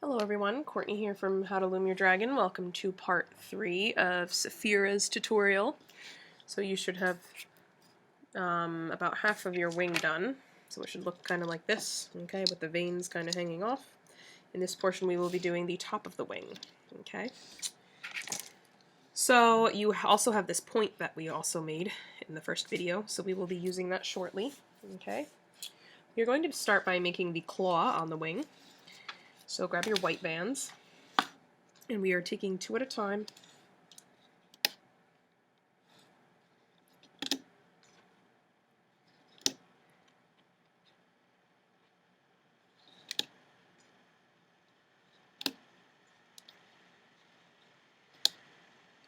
Hello everyone, Courtney here from How to Loom Your Dragon. Welcome to part 3 of Saphira's tutorial. So you should have about half of your wing done. So it should look kind of like this, okay, with the veins kind of hanging off. In this portion we will be doing the top of the wing, okay. So you also have this point that we also made in the first video, so we will be using that shortly, okay. You're going to start by making the claw on the wing. So grab your white bands, and we are taking 2 at a time.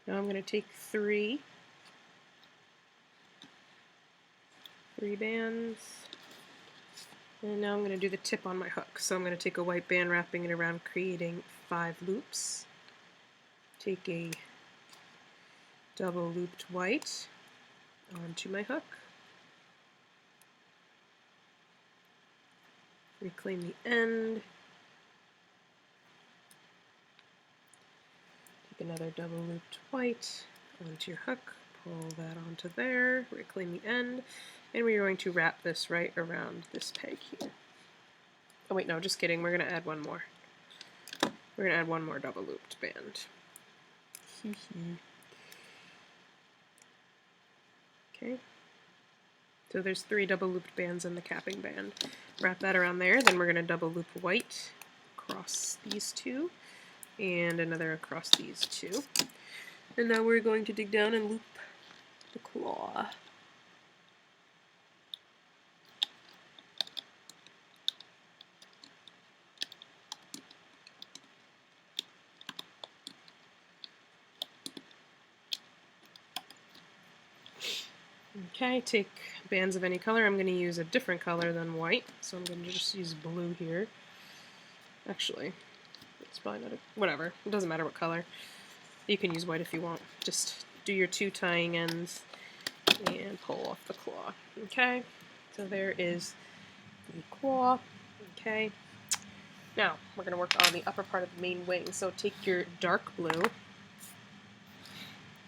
Now I'm going to take three bands, and now I'm going to do the tip on my hook. So I'm going to take a white band, wrapping it around, creating 5 loops. Take a double looped white onto my hook. Reclaim the end. Take another double looped white onto your hook. Pull that onto there. Reclaim the end. And we're going to wrap this right around this peg here. Oh wait, no, just kidding. We're going to add one more. We're going to add one more double looped band. Okay. So there's 3 double looped bands in the capping band. Wrap that around there, then we're going to double loop white across these 2, and another across these 2. And now we're going to dig down and loop the claw. Okay, take bands of any color. I'm going to use a different color than white, so I'm going to just use blue here. Actually, it's probably not whatever. It doesn't matter what color. You can use white if you want. Just do your 2 tying ends and pull off the claw. Okay, so there is the claw. Okay, now we're going to work on the upper part of the main wing. So take your dark blue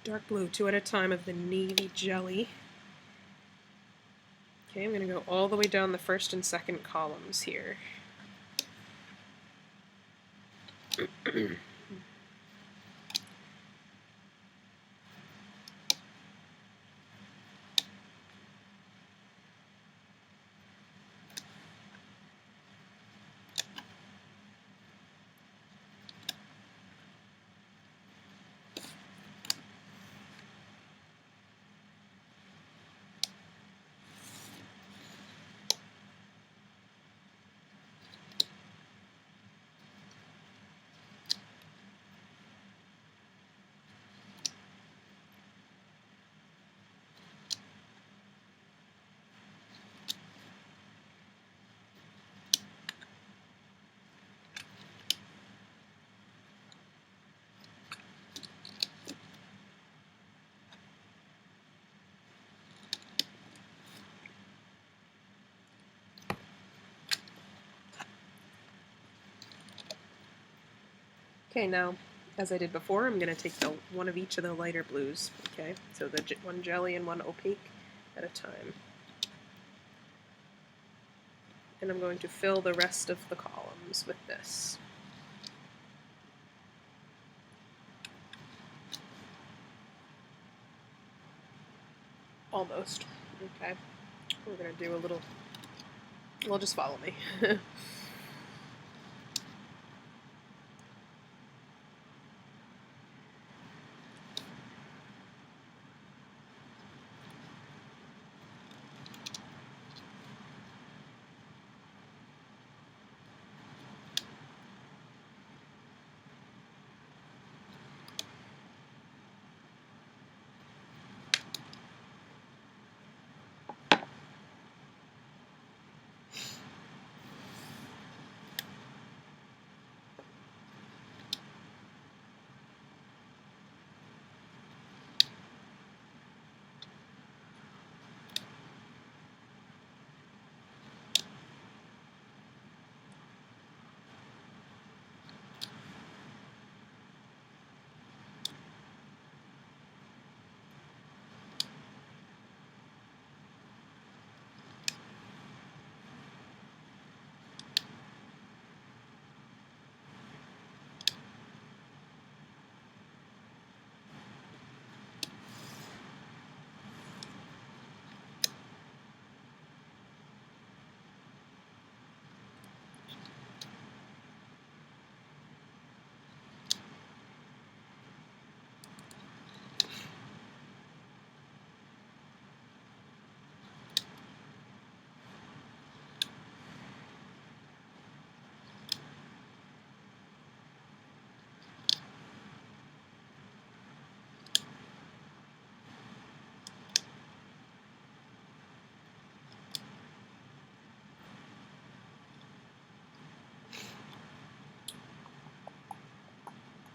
2 at a time of the navy jelly. Okay, I'm going to go all the way down the first and second columns here. Okay, now, as I did before, I'm going to take one of each of the lighter blues, okay? So one jelly and one opaque at a time. And I'm going to fill the rest of the columns with this. Almost. Okay. We're going to do a little... Well, just follow me.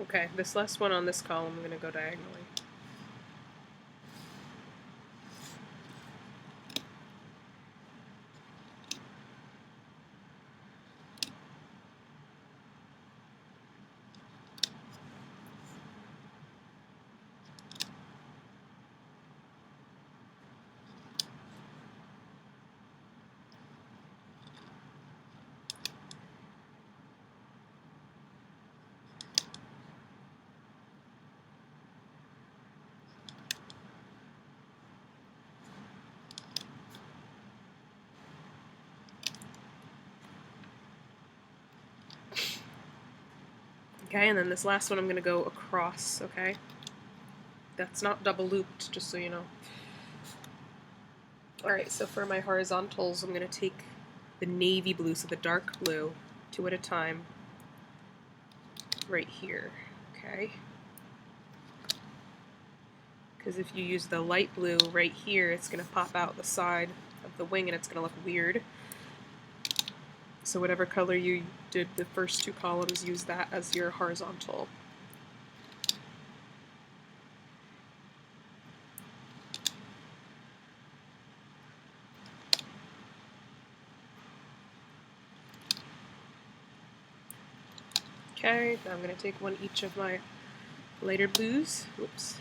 Okay, this last one on this column, I'm going to go diagonally. Okay, and then this last one I'm going to go across, okay? That's not double looped, just so you know. Alright, so for my horizontals, I'm going to take the navy blue, so the dark blue, 2 at a time, right here, okay? Because if you use the light blue right here, it's going to pop out the side of the wing and it's going to look weird. So whatever color you did the first 2 columns, use that as your horizontal. Okay, now I'm going to take one each of my lighter blues. Oops.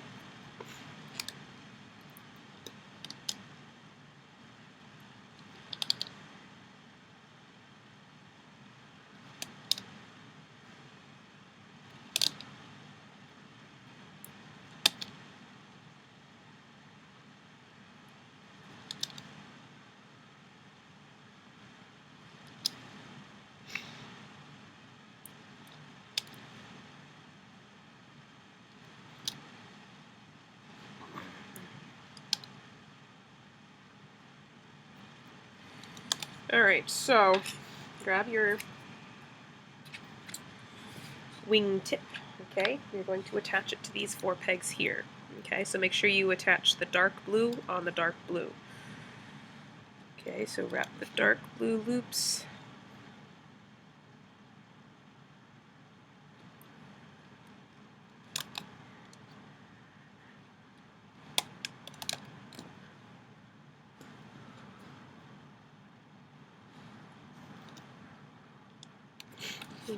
Alright, so grab your wing tip, okay? You're going to attach it to these 4 pegs here. Okay, so make sure you attach the dark blue on the dark blue. Okay, so wrap the dark blue loops.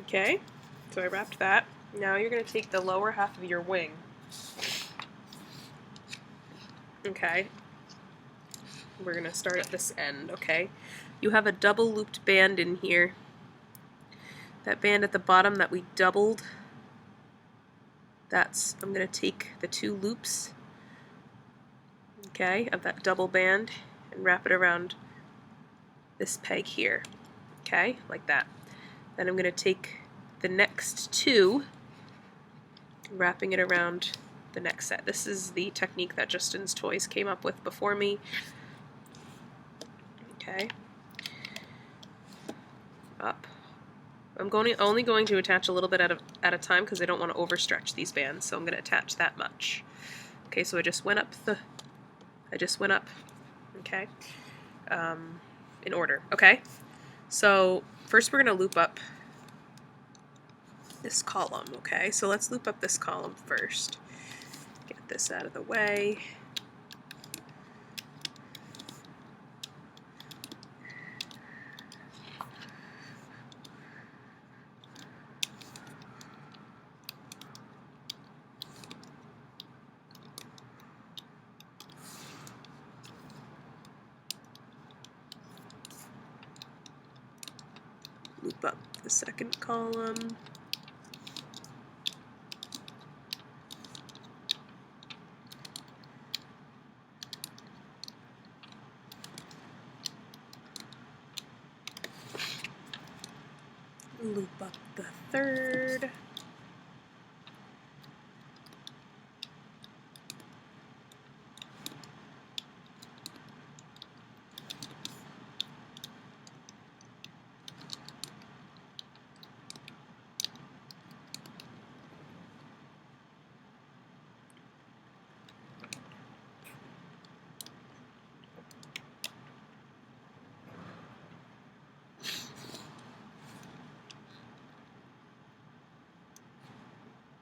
Okay, so I wrapped that. Now you're going to take the lower half of your wing. Okay, we're going to start at this end, okay? You have a double looped band in here. That band at the bottom that we doubled, I'm going to take the 2 loops, okay, of that double band and wrap it around this peg here, okay, like that. Then I'm going to take the next 2, wrapping it around the next set. This is the technique that Justin's Toys came up with before me. Okay. Up. I'm only going to attach a little bit at a time because I don't want to overstretch these bands, so I'm going to attach that much. Okay, so I just went up, okay, in order, okay? So first we're going to loop up this column, okay? So let's loop up this column first. Get this out of the way. Loop up the second column. Loop up the third.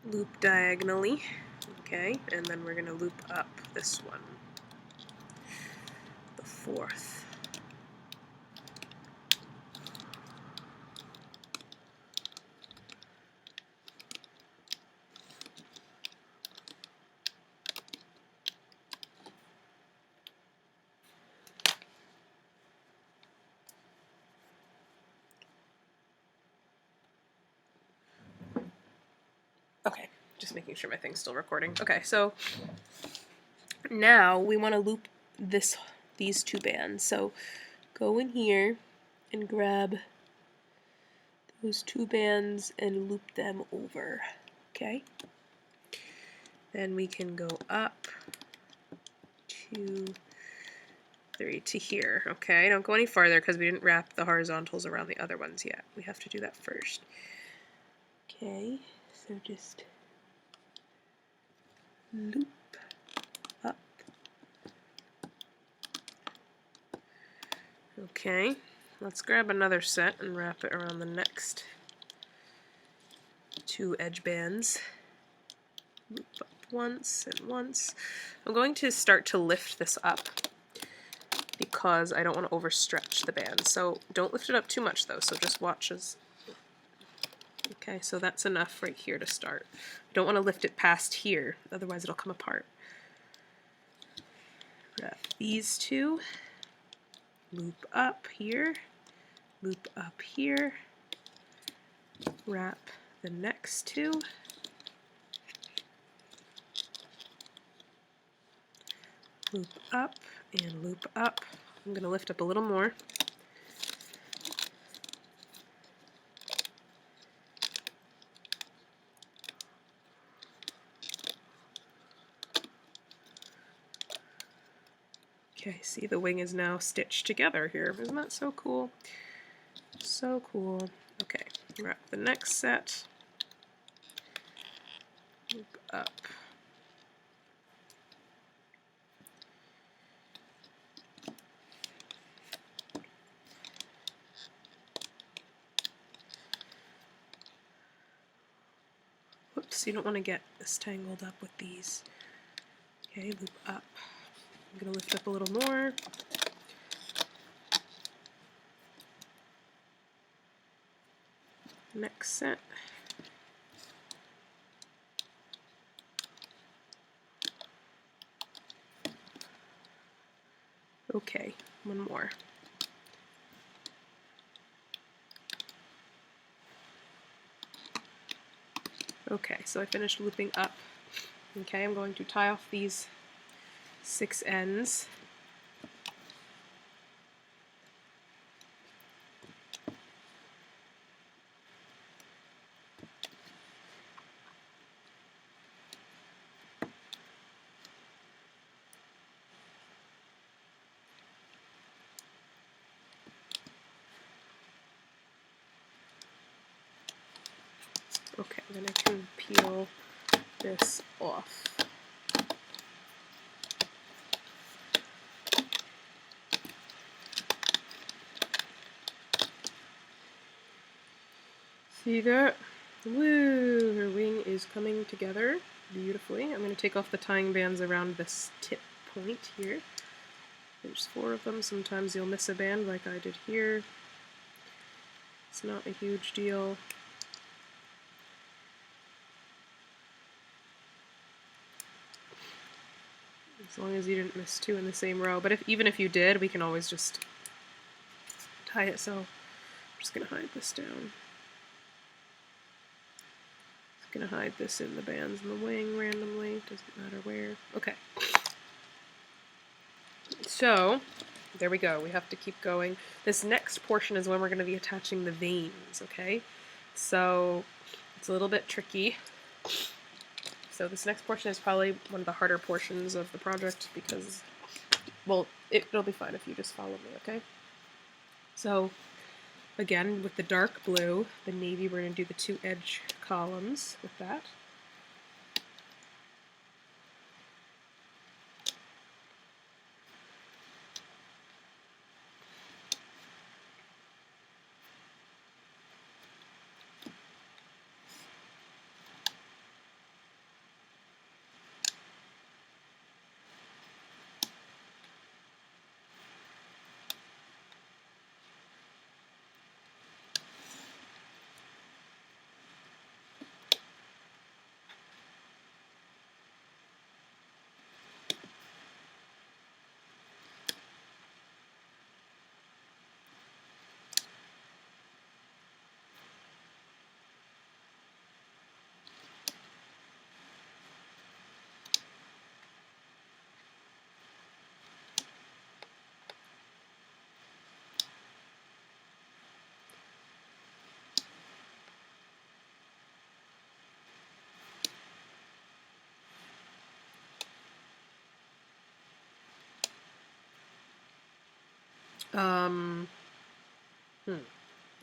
loop diagonally, okay, and then we're going to loop up this one, the fourth. Okay, just making sure my thing's still recording. Okay, so now we want to loop these two bands. So go in here and grab those two bands and loop them over. Okay? Then we can go up 2, 3 to here. Okay, don't go any farther because we didn't wrap the horizontals around the other ones yet. We have to do that first. Okay, so just loop up. Okay, let's grab another set and wrap it around the next 2 edge bands. Loop up once and once. I'm going to start to lift this up because I don't want to overstretch the band. So don't lift it up too much though, so just watch as... Okay, so that's enough right here to start. I don't want to lift it past here, otherwise it'll come apart. Wrap these two, loop up here, loop up here, wrap the next two, loop up and loop up. I'm going to lift up a little more. Okay, see the wing is now stitched together here. Isn't that so cool? So cool. Okay, wrap the next set. Loop up. Whoops, you don't want to get this tangled up with these. Okay, loop up. I'm going to lift up a little more. Next set. Okay, one more. Okay, so I finished looping up. Okay, I'm going to tie off these 6 ends. Okay, then I can peel this off. See that? Woo! Her wing is coming together beautifully. I'm going to take off the tying bands around this tip point here. There's 4 of them. Sometimes you'll miss a band like I did here. It's not a huge deal. As long as you didn't miss 2 in the same row. But even if you did, we can always just tie it. So I'm just going to hide this down. Just going to hide this in the bands in the wing randomly. Doesn't matter where. Okay. So there we go. We have to keep going. This next portion is when we're going to be attaching the veins, okay? So it's a little bit tricky. So this next portion is probably one of the harder portions of the project because, well, it'll be fine if you just follow me, okay? So again, with the dark blue, the navy, we're going to do the 2 edge columns with that.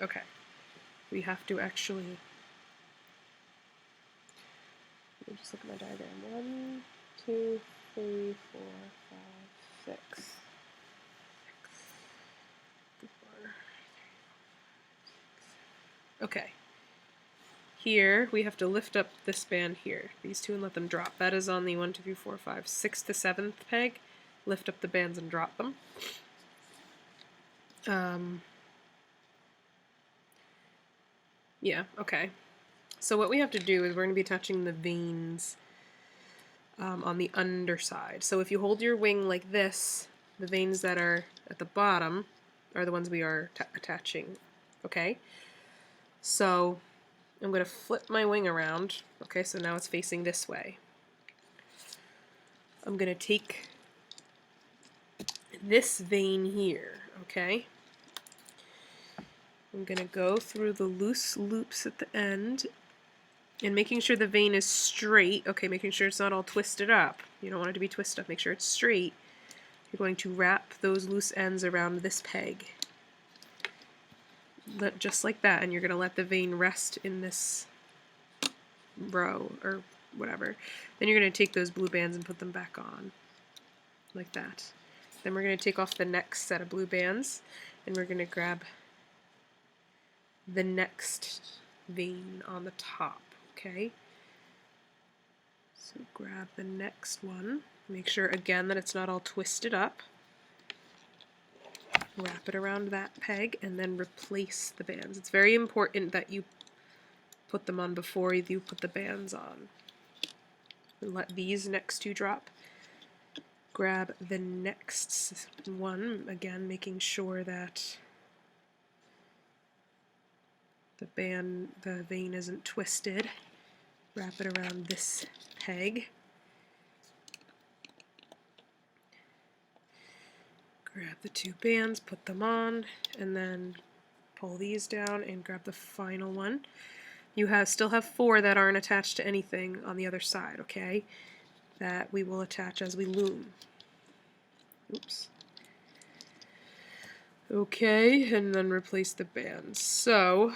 Okay. We have to actually... Let me just look at my diagram. 1, 2, 3, 4, 5, 6. Okay. Here, we have to lift up this band here, these two, and let them drop. That is on the 1, 2, 3, 4, 5, 6th to 7th peg. Lift up the bands and drop them. Yeah, okay. So what we have to do is we're going to be attaching the veins on the underside. So if you hold your wing like this, the veins that are at the bottom are the ones we are attaching, okay? So I'm going to flip my wing around. Okay, so now it's facing this way. I'm going to take this vein here, okay? I'm going to go through the loose loops at the end and making sure the vein is straight. Okay, making sure it's not all twisted up. You don't want it to be twisted up. Make sure it's straight. You're going to wrap those loose ends around this peg. Just like that, and you're going to let the vein rest in this row or whatever. Then you're going to take those blue bands and put them back on like that. Then we're going to take off the next set of blue bands and we're going to grab the next vein on the top, okay? So grab the next one. Make sure again that it's not all twisted up. Wrap it around that peg and then replace the bands. It's very important that you put them on before you put the bands on. And let these next two drop. Grab the next one, again making sure that the vein isn't twisted. Wrap it around this peg. Grab the two bands, put them on, and then pull these down and grab the final one. You still have 4 that aren't attached to anything on the other side, okay? That we will attach as we loom. Oops. Okay, and then replace the bands. So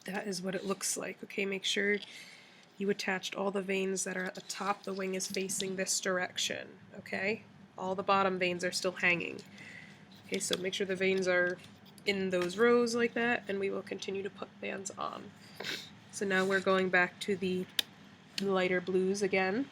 that is what it looks like. Okay, make sure you attached all the veins that are at the top. The wing is facing this direction, okay? All the bottom veins are still hanging. Okay, so make sure the veins are in those rows like that, and we will continue to put bands on. So now we're going back to the lighter blues again.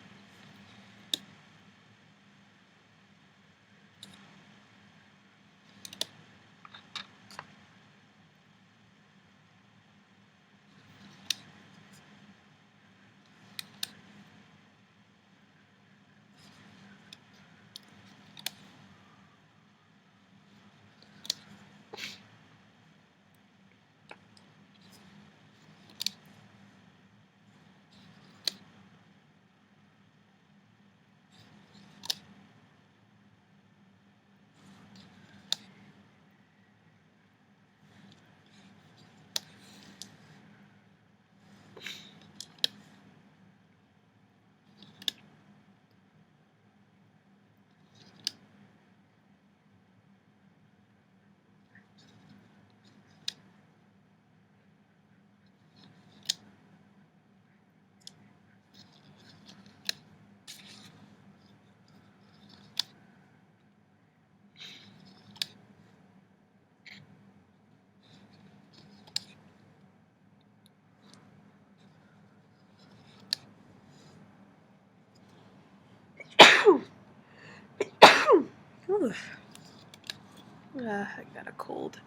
I got a cold.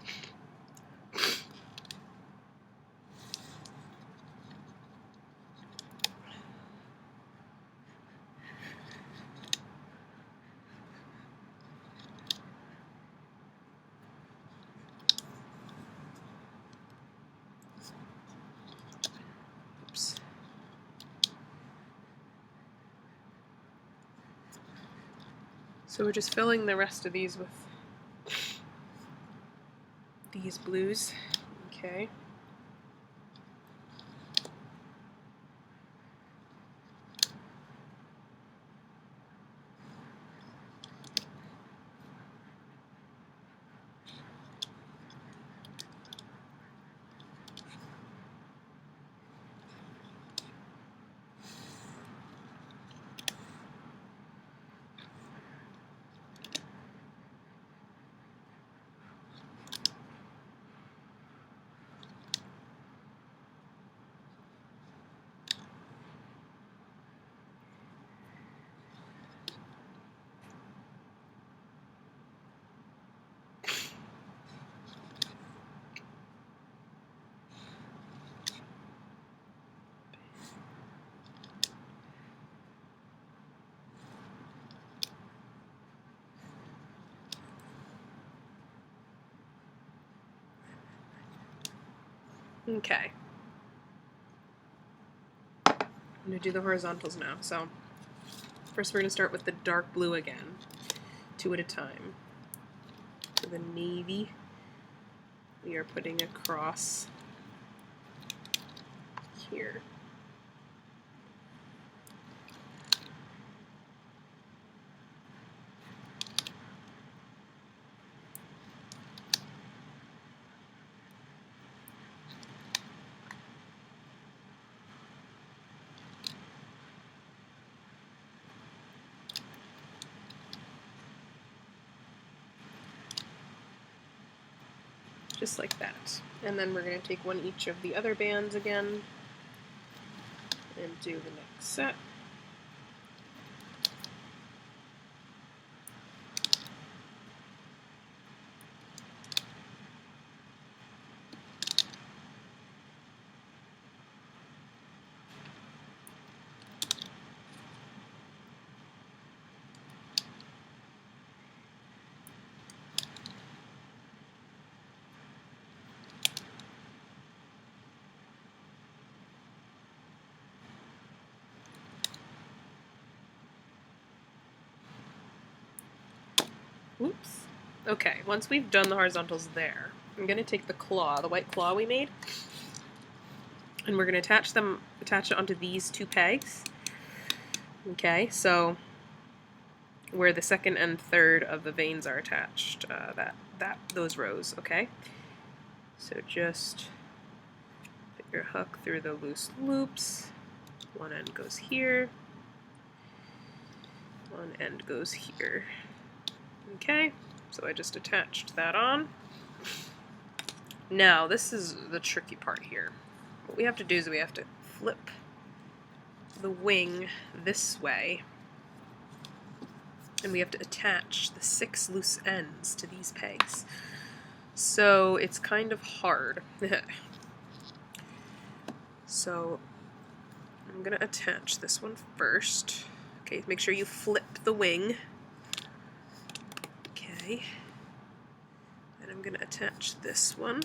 Oops. So we're just filling the rest of these with these blues. Okay. Okay. I'm going to do the horizontals now. So first we're going to start with the dark blue again, 2 at a time. So the navy we are putting across here. Just like that. And then we're going to take one each of the other bands again and do the next set. Oops. Okay, once we've done the horizontals there, I'm going to take the claw, the white claw we made, and we're going to attach it onto these 2 pegs. Okay, so where the second and third of the veins are attached, those rows, okay? So just put your hook through the loose loops. One end goes here, one end goes here. Okay, so I just attached that on. Now, this is the tricky part here. What we have to do is we have to flip the wing this way, and we have to attach the 6 loose ends to these pegs. So it's kind of hard. So I'm going to attach this one first. Okay, make sure you flip the wing. Okay, and I'm going to attach this one.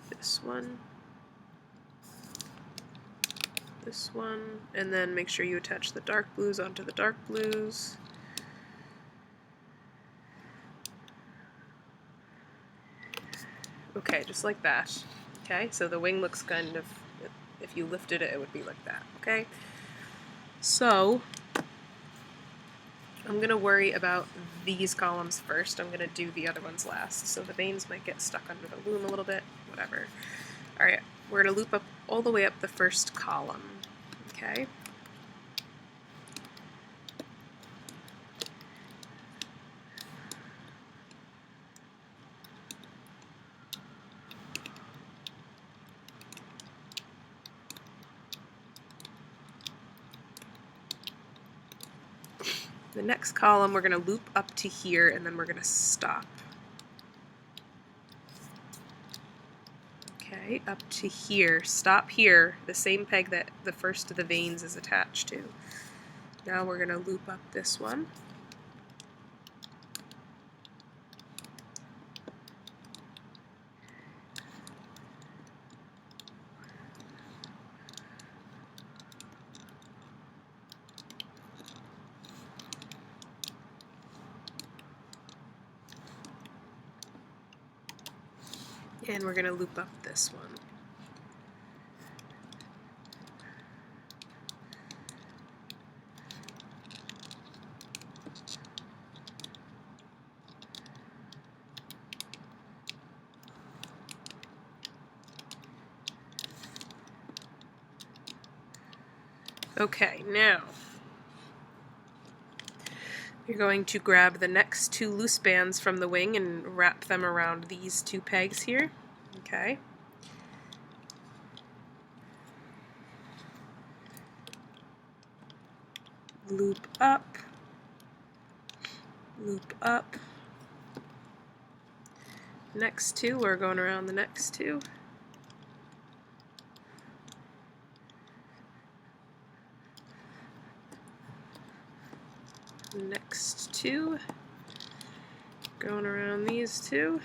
This one. This one. And then make sure you attach the dark blues onto the dark blues. Okay, just like that. Okay, so the wing looks kind of, if you lifted it, it would be like that. Okay? So I'm going to worry about these columns first. I'm going to do the other ones last. So the veins might get stuck under the loom a little bit, whatever. Alright, we're going to loop up all the way up the first column. Okay? The next column we're going to loop up to here, and then we're going to stop. Okay, up to here. Stop here, the same peg that the first of the veins is attached to. Now we're going to loop up this one. And we're going to loop up this one. Okay, now you're going to grab the next 2 loose bands from the wing and wrap them around these 2 pegs here. Okay. Loop up. Loop up. Next 2, we're going around the next 2. Next 2. Going around these two.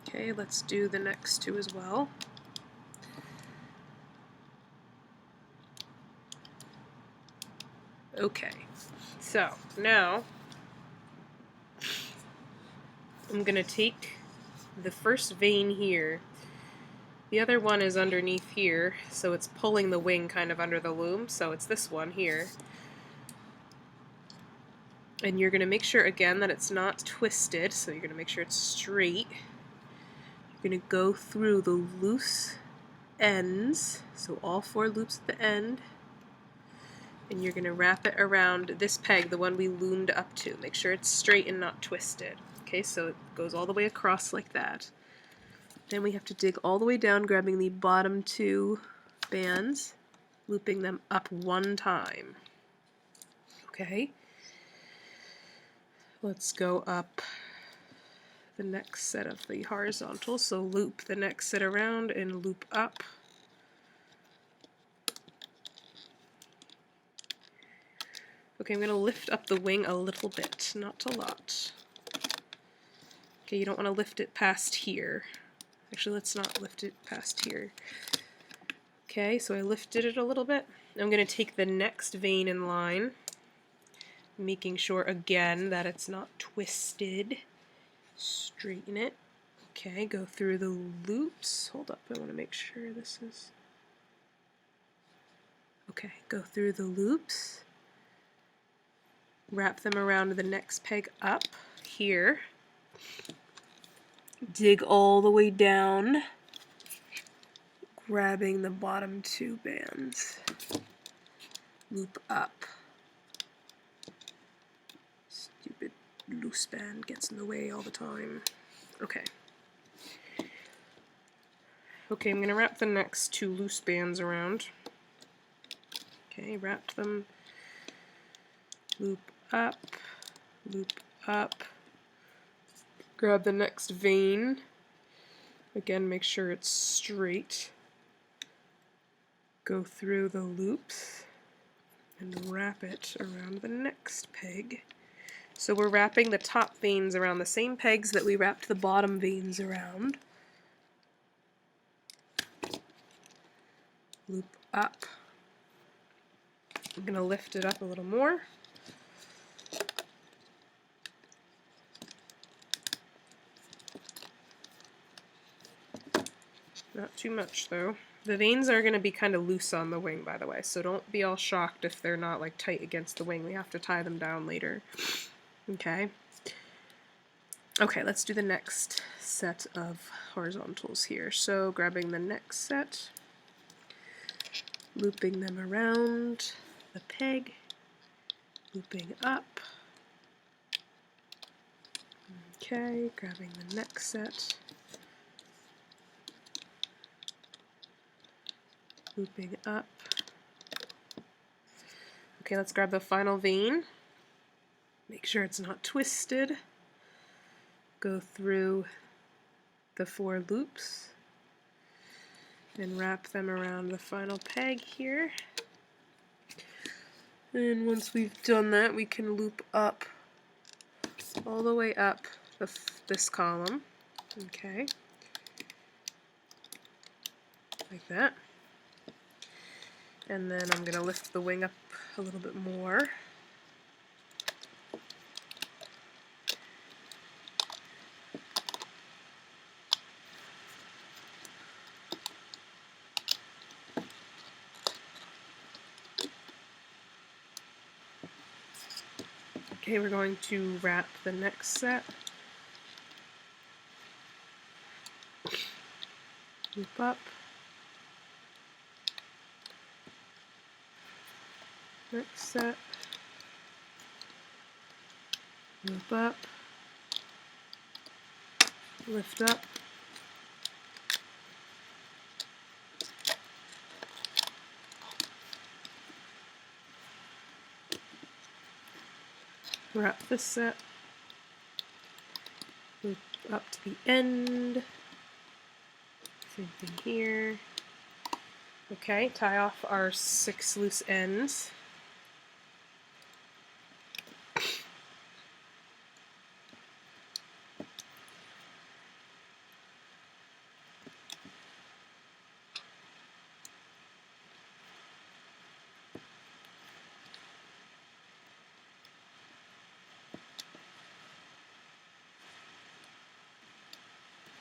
Okay, let's do the next two as well. Okay, so now I'm going to take the first vein here. The other one is underneath here, so it's pulling the wing kind of under the loom, so it's this one here. And you're going to make sure again that it's not twisted, so you're going to make sure it's straight. You're going to go through the loose ends, so all 4 loops at the end, and you're going to wrap it around this peg, the one we loomed up to. Make sure it's straight and not twisted. Okay, so it goes all the way across like that. Then we have to dig all the way down, grabbing the bottom 2 bands, looping them up 1 time. Okay, let's go up the next set of the horizontal, so loop the next set around and loop up. Okay, I'm going to lift up the wing a little bit, not a lot. Okay, you don't want to lift it past here. Actually, let's not lift it past here. Okay, so I lifted it a little bit. I'm going to take the next vein in line, making sure again that it's not twisted. Straighten it. Okay, go through the loops. Hold up, I want to make sure this is... Okay, go through the loops. Wrap them around the next peg up here. Dig all the way down, grabbing the bottom 2 bands. Loop up. Stupid loose band gets in the way all the time. Okay. Okay, I'm going to wrap the next 2 loose bands around. Okay, wrap them. Loop up. Loop up. Grab the next vein. Again, make sure it's straight. Go through the loops and wrap it around the next peg. So we're wrapping the top veins around the same pegs that we wrapped the bottom veins around. Loop up. I'm going to lift it up a little more. Not too much though. The veins are going to be kind of loose on the wing, by the way, so don't be all shocked if they're not like tight against the wing. We have to tie them down later. Okay. Okay, let's do the next set of horizontals here. So grabbing the next set, looping them around the peg, looping up. Okay, grabbing the next set, looping up. Okay, let's grab the final vein. Make sure it's not twisted. Go through the 4 loops and wrap them around the final peg here. And once we've done that, we can loop up all the way up this column. Okay, like that. And then I'm going to lift the wing up a little bit more. Okay, we're going to wrap the next set. Loop up. Next set. Loop up. Lift up. Wrap this set. Loop up to the end. Same thing here. Okay, tie off our 6 loose ends.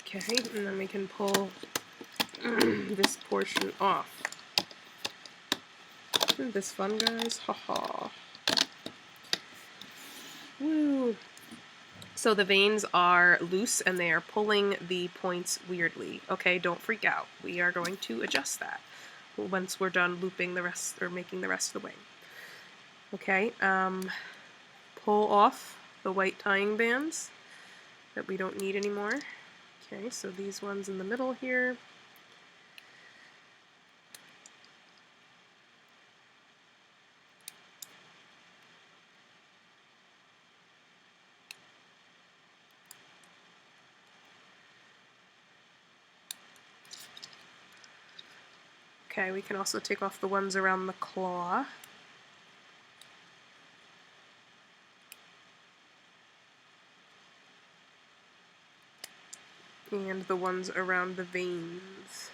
Okay, and then we can pull this portion off. Isn't this fun, guys? Haha. Woo! So the veins are loose and they are pulling the points weirdly. Okay, don't freak out. We are going to adjust that once we're done looping the rest, or making the rest of the wing. Okay, pull off the white tying bands that we don't need anymore. Okay, so these ones in the middle here. Okay, we can also take off the ones around the claw. And the ones around the veins.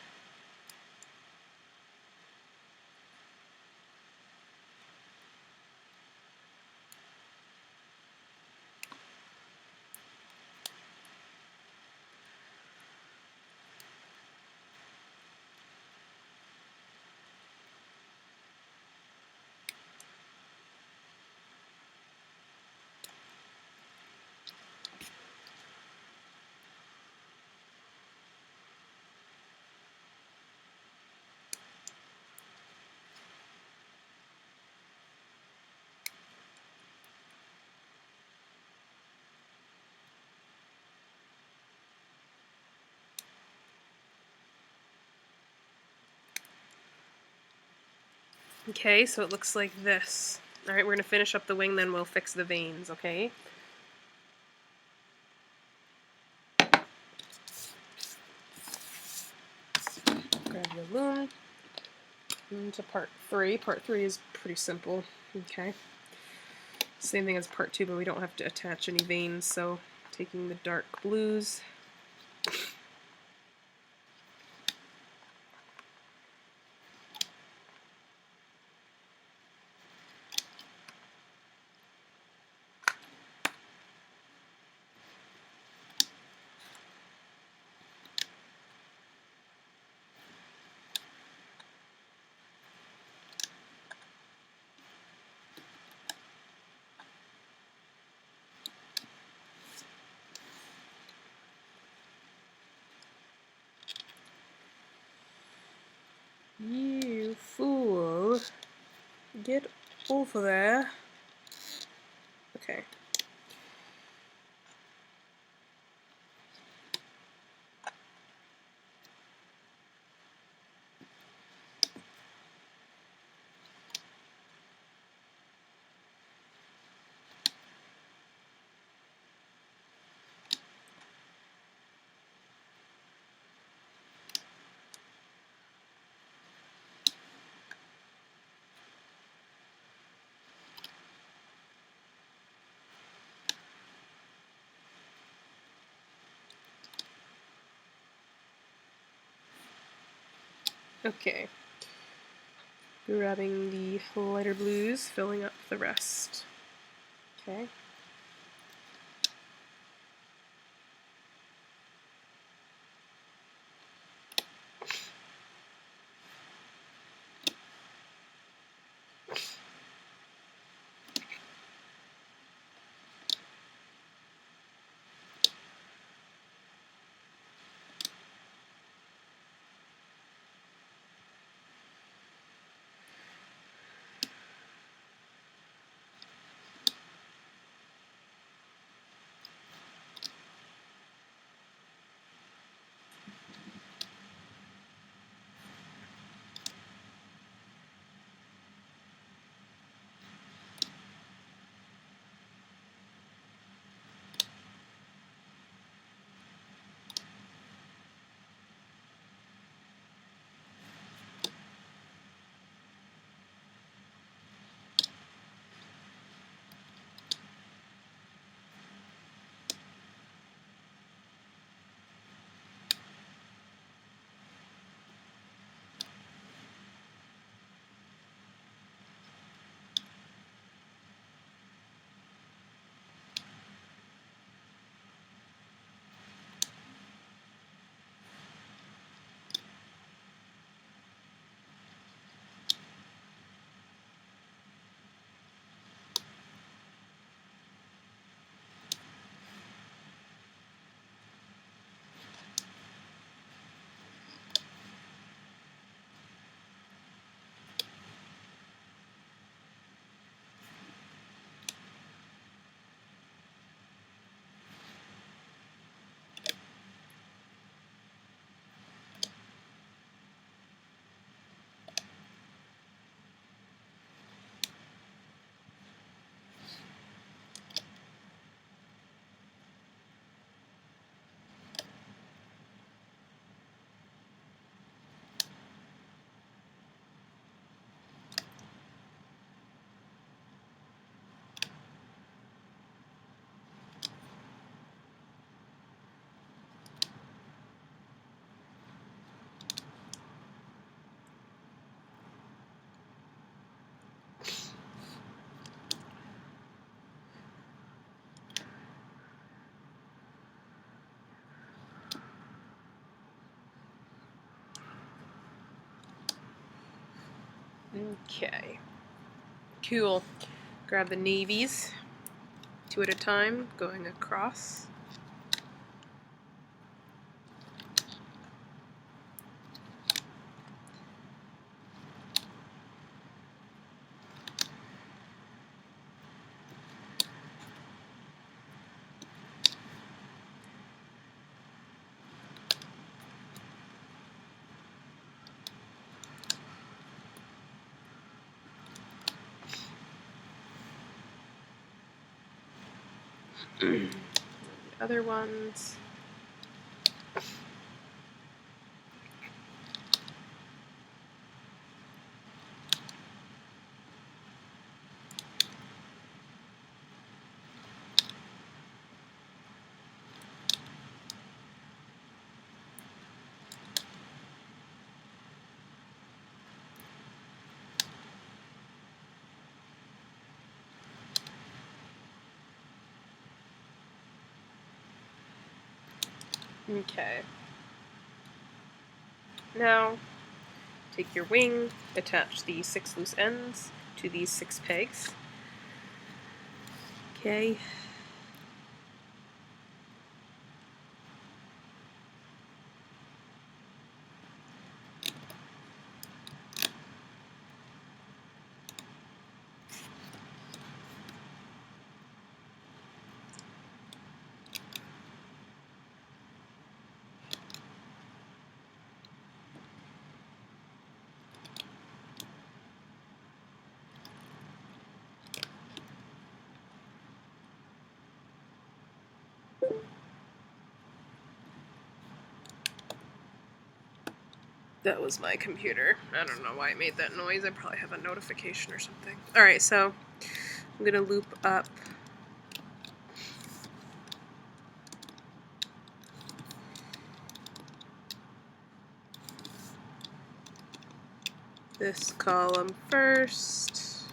Okay, so it looks like this. Alright, we're going to finish up the wing, then we'll fix the veins, okay? Grab your loom. Into part 3. Part 3 is pretty simple, okay? Same thing as part 2, but we don't have to attach any veins, so taking the dark blues. You fool. Get over there. Okay. Okay. Grabbing the lighter blues, filling up the rest. Okay. Okay. Cool. Grab the navies, 2 at a time, going across. The other ones. Okay. Now, take your wing, attach the 6 loose ends to these 6 pegs. Okay. That was my computer. I don't know why it made that noise. I probably have a notification or something. Alright, so I'm going to loop up this column first.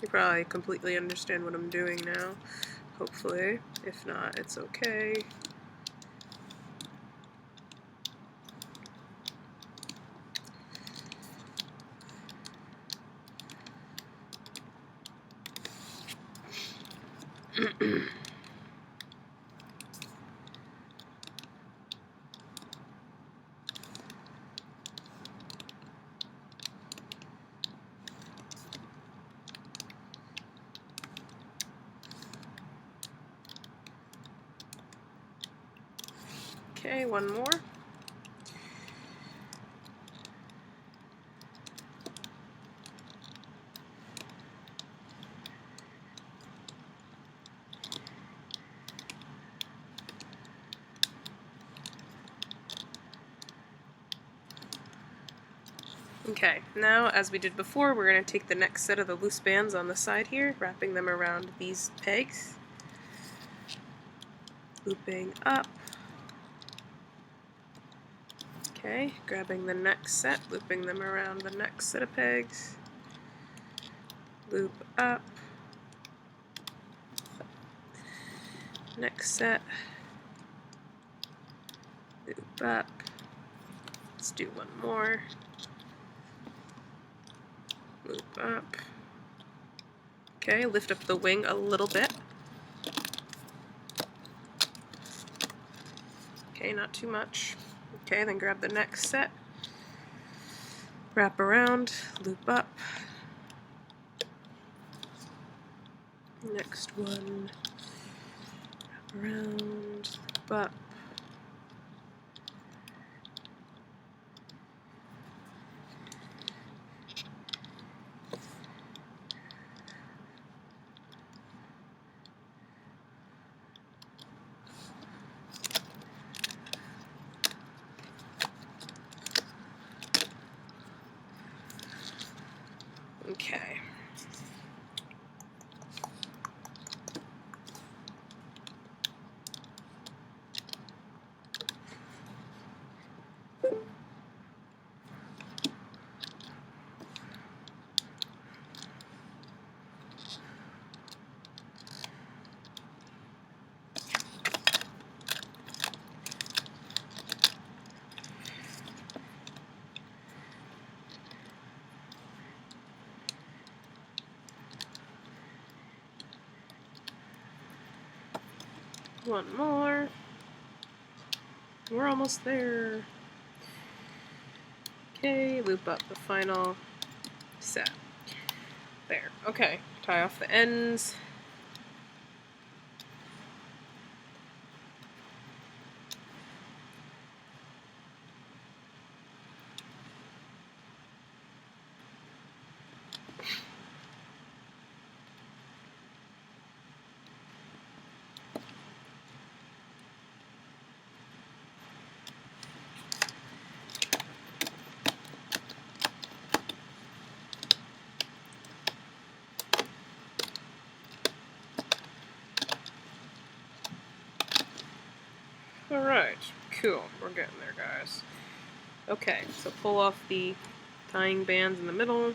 You probably completely understand what I'm doing now, hopefully. If not, it's okay. Okay, one more. Okay, now as we did before, we're going to take the next set of the loose bands on the side here, wrapping them around these pegs, looping up. Okay, grabbing the next set, looping them around the next set of pegs, loop up, next set, loop up. Let's do one more. Loop up. Okay, lift up the wing a little bit. Okay, not too much. Okay, then grab the next set, wrap around, loop up. Next one, wrap around, loop up. Okay. One more. We're almost there. Okay, loop up the final set. There. Okay, tie off the ends. Alright, cool. We're getting there, guys. Okay, so pull off the tying bands in the middle.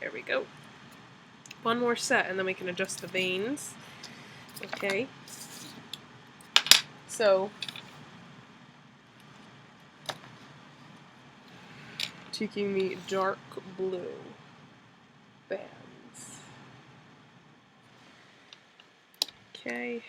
There we go. One more set and then we can adjust the veins. Okay. So, taking the dark blue bands. Okay.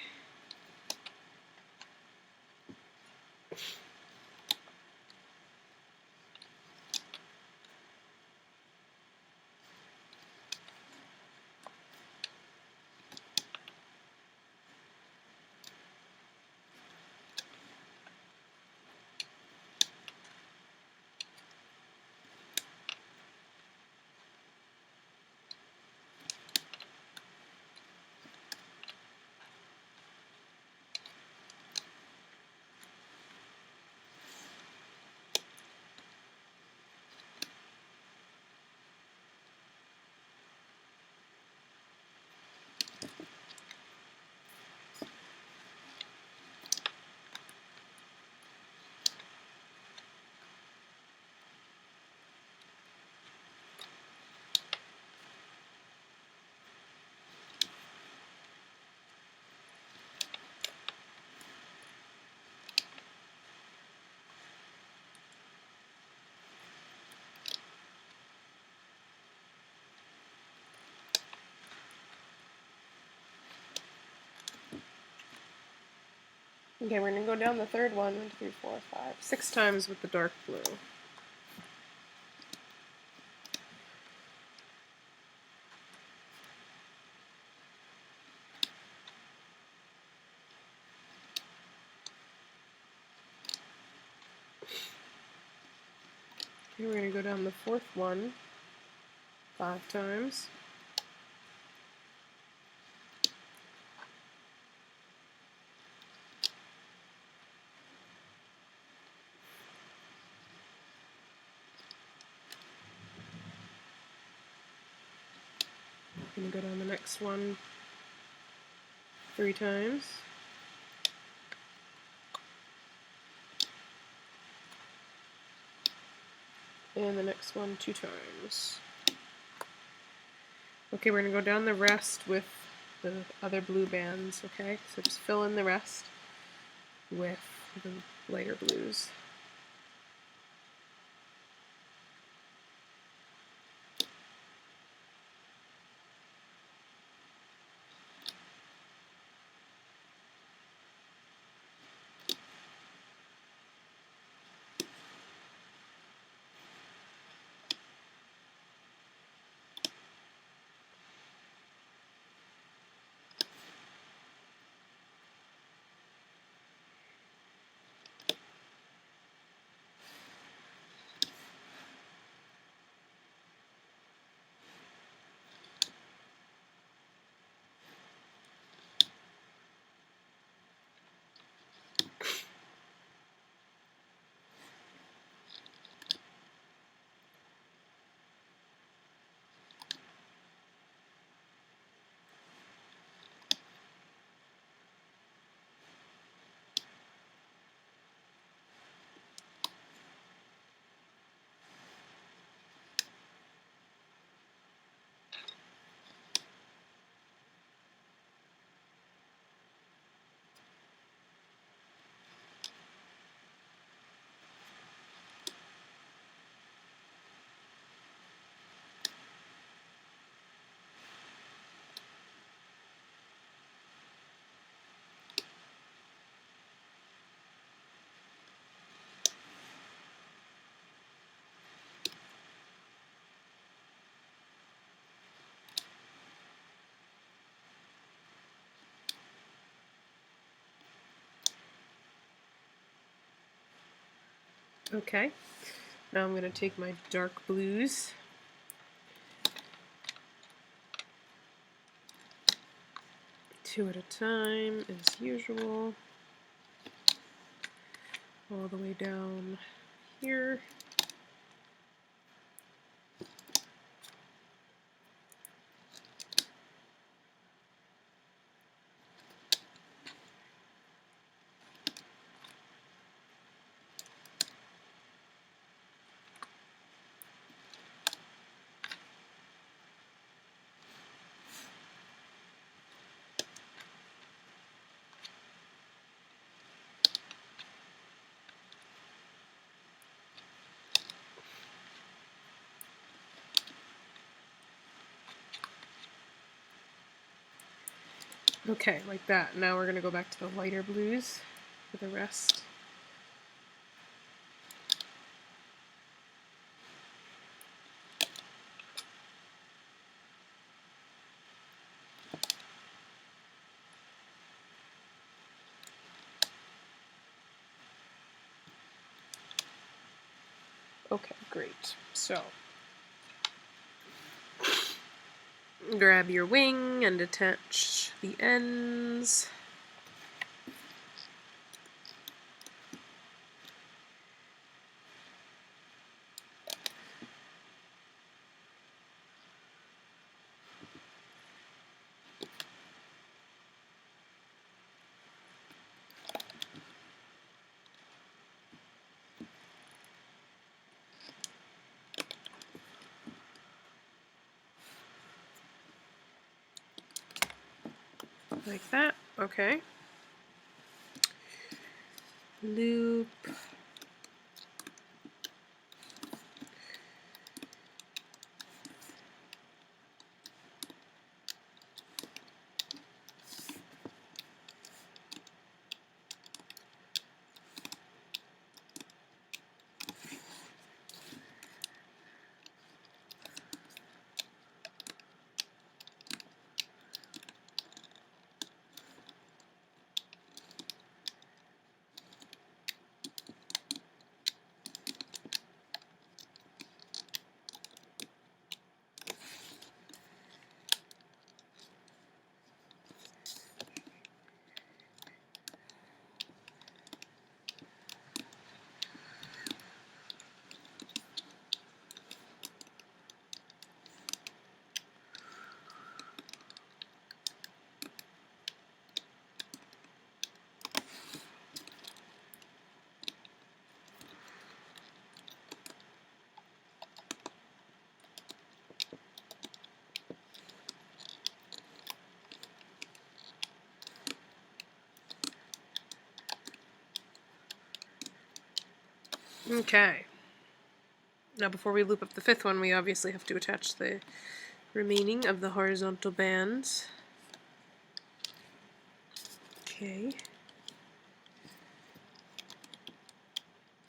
Okay, we're going to go down the third one. 1, 2, 3, 4, 5. 6 times with the dark blue. Okay, we're going to go down the fourth one 5 times. We're going to go down the next one 3 times. And the next one 2 times. Okay, we're going to go down the rest with the other blue bands, okay? So just fill in the rest with the lighter blues. Okay, now I'm going to take my dark blues, two at a time as usual, all the way down here. Okay, like that. Now we're going to go back to the lighter blues for the rest. Okay, great. So, grab your wing and attach the ends. Like that. Okay. Loop. Okay. Now before we loop up the fifth one, we obviously have to attach the remaining of the horizontal bands. Okay.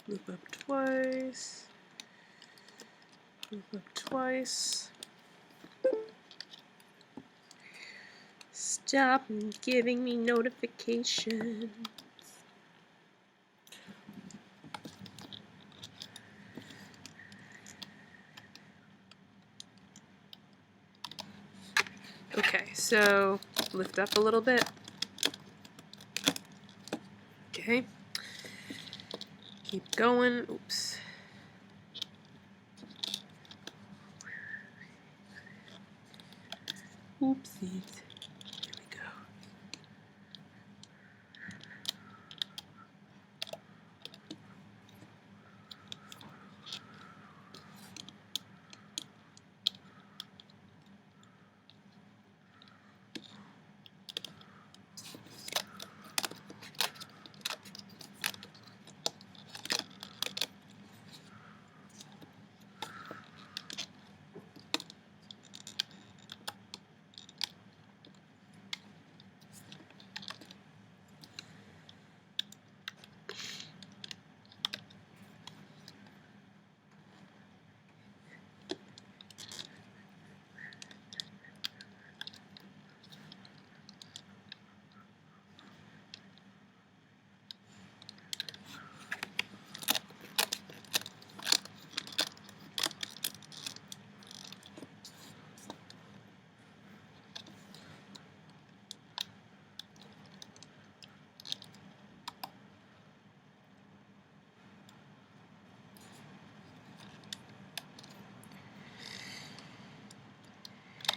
Loop up twice. Loop up twice. Stop giving me notifications. Okay, so lift up a little bit. Okay. Keep going. Oops. Oopsies. Here we go.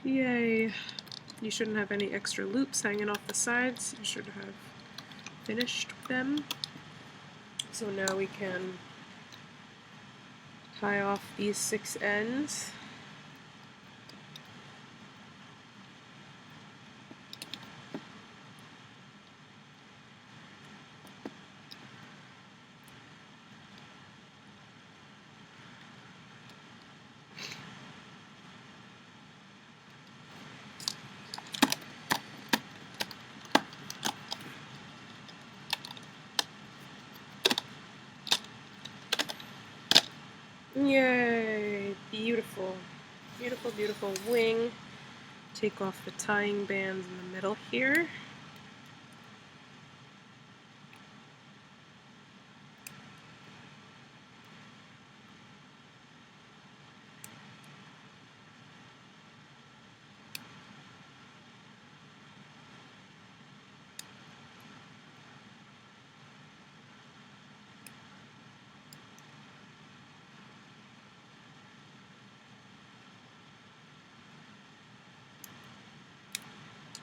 Yay! You shouldn't have any extra loops hanging off the sides. You should have finished them. So now we can tie off these 6 ends. Yay! Beautiful. Beautiful, beautiful wing. Take off the tying bands in the middle here.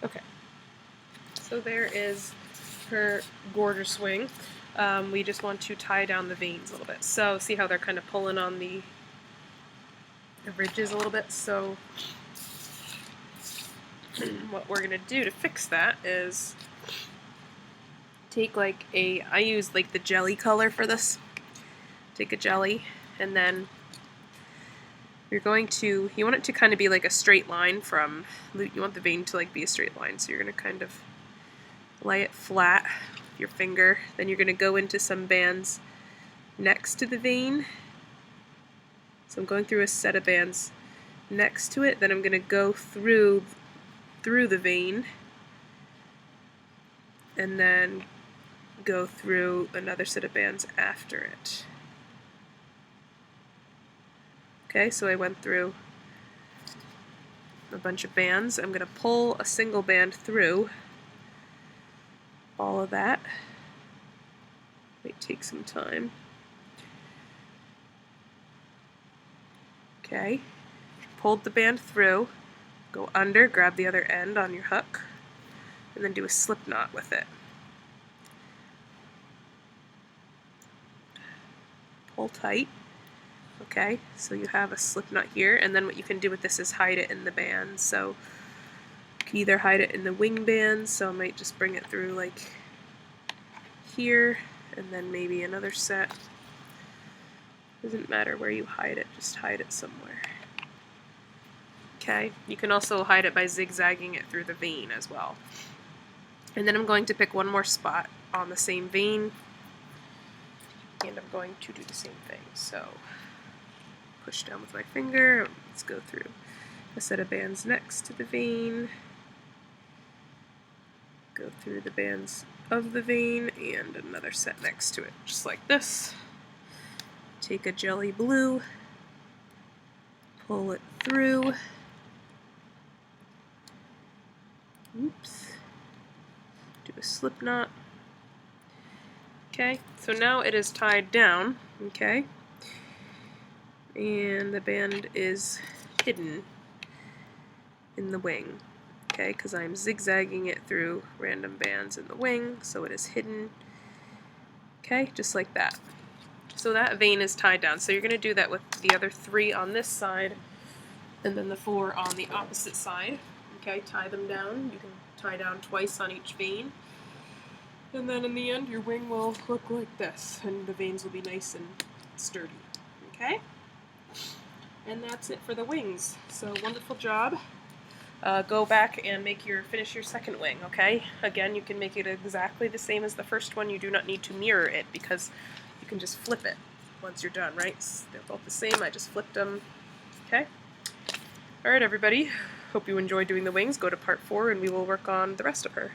Okay, so there is her gorgeous wing. We just want to tie down the veins a little bit. So see how they're kind of pulling on the ridges a little bit? So what we're going to do to fix that is take like I use like the jelly color for this. Take a jelly and then you want it to kind of be like a straight line from, you want the vein to like be a straight line, so you're going to kind of lay it flat with your finger, then you're going to go into some bands next to the vein. So I'm going through a set of bands next to it, then I'm going to go through the vein, and then go through another set of bands after it. Okay, so I went through a bunch of bands. I'm going to pull a single band through all of that. Might take some time. Okay, pulled the band through, go under, grab the other end on your hook, and then do a slip knot with it. Pull tight. Okay, so you have a slip knot here, and then what you can do with this is hide it in the band. So you can either hide it in the wing bands, so I might just bring it through like here, and then maybe another set. Doesn't matter where you hide it, just hide it somewhere. Okay, you can also hide it by zigzagging it through the vein as well. And then I'm going to pick one more spot on the same vein, and I'm going to do the same thing. So push down with my finger, let's go through a set of bands next to the vein, go through the bands of the vein, and another set next to it, just like this. Take a jelly blue, pull it through, oops, do a slip knot. Okay, so now it is tied down, okay, and the band is hidden in the wing, okay, because I'm zigzagging it through random bands in the wing, so it is hidden, okay, just like that. So that vein is tied down, so you're going to do that with the other 3 on this side, and then the 4 on the opposite side, okay, tie them down. You can tie down twice on each vein, and then in the end your wing will look like this, and the veins will be nice and sturdy, okay? And that's it for the wings. So wonderful job. Go back and finish your second wing, okay? Again, you can make it exactly the same as the first one. You do not need to mirror it because you can just flip it once you're done, right? They're both the same. I just flipped them, okay? All right, everybody. Hope you enjoyed doing the wings. Go to part 4 and we will work on the rest of her.